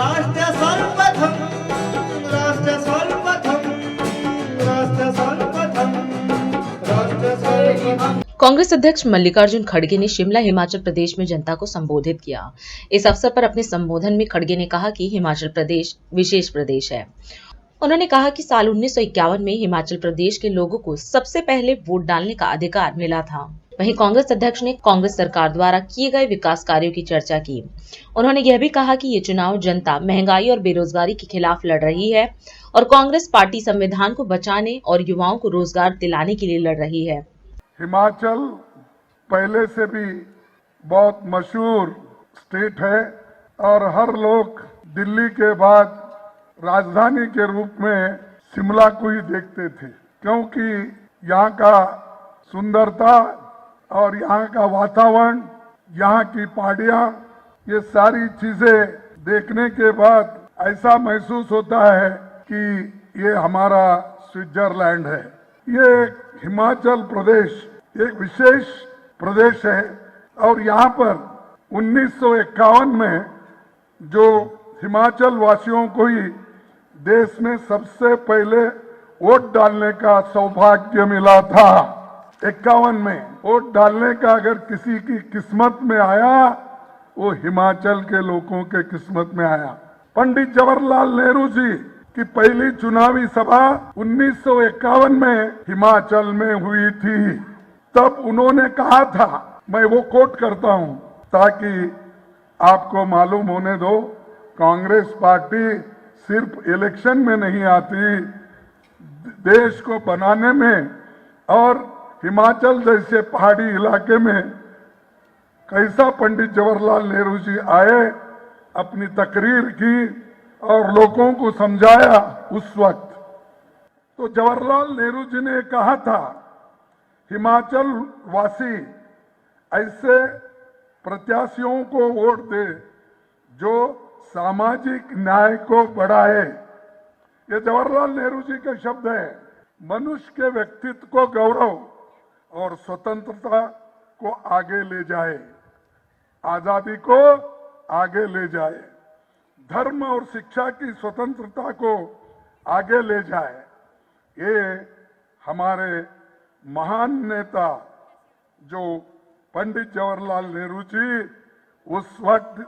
राष्ट्र सर्वप्रथम राष्ट्र सर्वप्रथम राष्ट्र सर्वप्रथम राष्ट्र सर्वप्रथम। कांग्रेस अध्यक्ष मल्लिकार्जुन खड़गे ने शिमला हिमाचल प्रदेश में जनता को संबोधित किया। इस अवसर पर अपने संबोधन में खड़गे ने कहा कि हिमाचल प्रदेश विशेष प्रदेश है। उन्होंने कहा कि साल 1951 में हिमाचल प्रदेश के लोगों को सबसे पहले वोट डालने का अधिकार मिला था। वहीं कांग्रेस अध्यक्ष ने कांग्रेस सरकार द्वारा किए गए विकास कार्यों की चर्चा की। उन्होंने यह भी कहा कि ये चुनाव जनता महंगाई और बेरोजगारी के खिलाफ लड़ रही है और कांग्रेस पार्टी संविधान को बचाने और युवाओं को रोजगार दिलाने के लिए लड़ रही है। हिमाचल पहले से भी बहुत मशहूर स्टेट है और हर लोग दिल्ली के बाद राजधानी के रूप में शिमला को ही देखते थे, क्योंकि यहाँ का सुंदरता और यहाँ का वातावरण, यहाँ की पहाड़ियाँ, ये सारी चीजें देखने के बाद ऐसा महसूस होता है कि ये हमारा स्विट्जरलैंड है। ये हिमाचल प्रदेश एक विशेष प्रदेश है और यहाँ पर 1951 में जो हिमाचल वासियों को ही देश में सबसे पहले वोट डालने का सौभाग्य मिला था। 51 में वोट डालने का अगर किसी की किस्मत में आया, वो हिमाचल के लोगों के किस्मत में आया। पंडित जवाहरलाल नेहरू जी की पहली चुनावी सभा 1951 में हिमाचल में हुई थी। तब उन्होंने कहा था, मैं वो कोट करता हूं ताकि आपको मालूम होने दो, कांग्रेस पार्टी सिर्फ इलेक्शन में नहीं आती, देश को बनाने में और हिमाचल जैसे पहाड़ी इलाके में कैसा पंडित जवाहरलाल नेहरू जी आए, अपनी तकरीर की और लोगों को समझाया उस वक्त। तो जवाहरलाल नेहरू जी ने कहा था, हिमाचल वासी ऐसे प्रत्याशियों को वोट दे जो सामाजिक न्याय को बढ़ाए। ये जवाहरलाल नेहरू जी के शब्द है। मनुष्य के व्यक्तित्व को गौरव और स्वतंत्रता को आगे ले जाए, आजादी को आगे ले जाए, धर्म और शिक्षा की स्वतंत्रता को आगे ले जाए। ये हमारे महान नेता जो पंडित जवाहरलाल नेहरू जी उस वक्त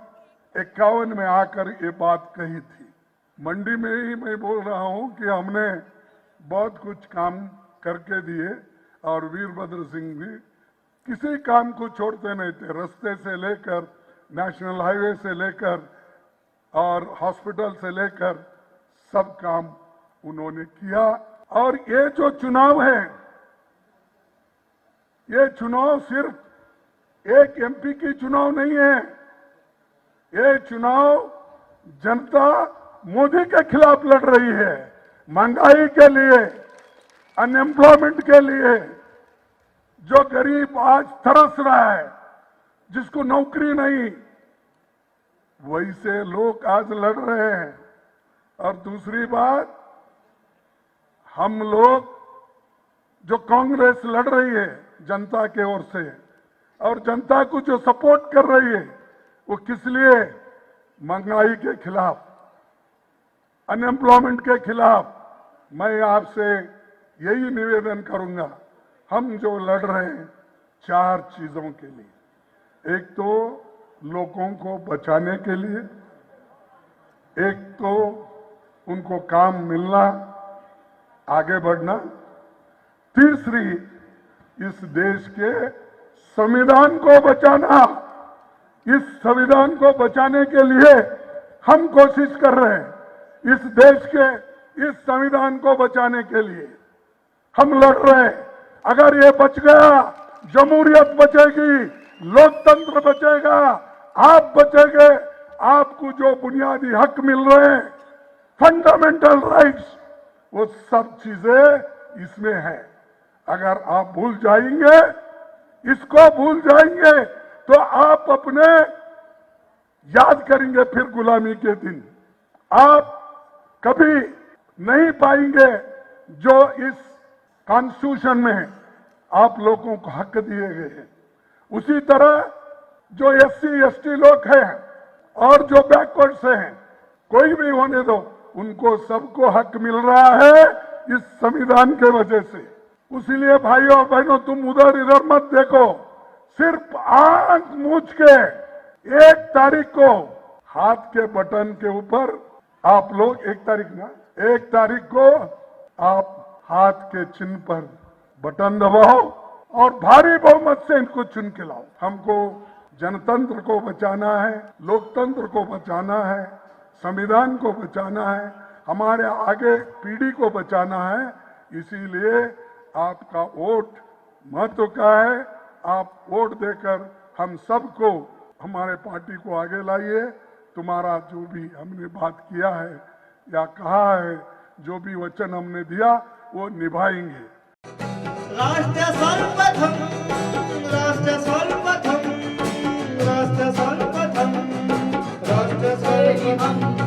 51 में आकर ये बात कही थी। मंडी में ही मैं बोल रहा हूं कि हमने बहुत कुछ काम करके दिए और वीरभद्र सिंह भी किसी काम को छोड़ते नहीं थे। रास्ते से लेकर नेशनल हाईवे से लेकर और हॉस्पिटल से लेकर सब काम उन्होंने किया। और ये जो चुनाव है, ये चुनाव सिर्फ एक एमपी की चुनाव नहीं है। ये चुनाव जनता मोदी के खिलाफ लड़ रही है, महंगाई के लिए, अनएम्प्लॉयमेंट के लिए। जो गरीब आज तरस रहा है, जिसको नौकरी नहीं, वैसे लोग आज लड़ रहे हैं। और दूसरी बात, हम लोग जो कांग्रेस लड़ रही है जनता के ओर से, और जनता को जो सपोर्ट कर रही है, वो किस लिए? महंगाई के खिलाफ, अनएम्प्लॉयमेंट के खिलाफ। मैं आपसे यही निवेदन करूंगा, हम जो लड़ रहे हैं 4 चीजों के लिए। एक तो लोगों को बचाने के लिए, एक तो उनको काम मिलना, आगे बढ़ना, तीसरी इस देश के संविधान को बचाना। इस संविधान को बचाने के लिए हम कोशिश कर रहे हैं। इस देश के इस संविधान को बचाने के लिए हम लड़ रहे हैं। अगर ये बच गया, जमहूरियत बचेगी, लोकतंत्र बचेगा, आप बचेंगे। आपको जो बुनियादी हक मिल रहे हैं, फंडामेंटल राइट्स, वो सब चीजें इसमें है। अगर आप भूल जाएंगे, इसको भूल जाएंगे, तो आप अपने याद करेंगे फिर गुलामी के दिन। आप कभी नहीं पाएंगे जो इस कॉन्स्टिट्यूशन में आप लोगों को हक दिए गए हैं। उसी तरह जो एससी एसटी लोग हैं और जो बैकवर्ड से हैं, कोई भी होने दो, उनको सबको हक मिल रहा है इस संविधान के वजह से। इसीलिए भाइयों और बहनों, तुम उधर इधर मत देखो, सिर्फ आंख मूंछ के 1 तारीख को हाथ के बटन के ऊपर आप लोग 1 तारीख को आप हाथ के चिन्ह पर बटन दबाओ और भारी बहुमत से इनको चुन के लाओ। हमको जनतंत्र को बचाना है, लोकतंत्र को बचाना है, संविधान को बचाना है, हमारे आगे पीढ़ी को बचाना है। इसीलिए आपका वोट महत्व का है। आप वोट देकर हम सबको, हमारे पार्टी को आगे लाइए। तुम्हारा जो भी हमने बात किया है या कहा है, जो भी वचन हमने दिया वो निभाएंगे। राष्ट्र सर्वप्रथम, राष्ट्र सर्वप्रथम, राष्ट्र सर्वप्रथम, राष्ट्र सर्वप्रथम।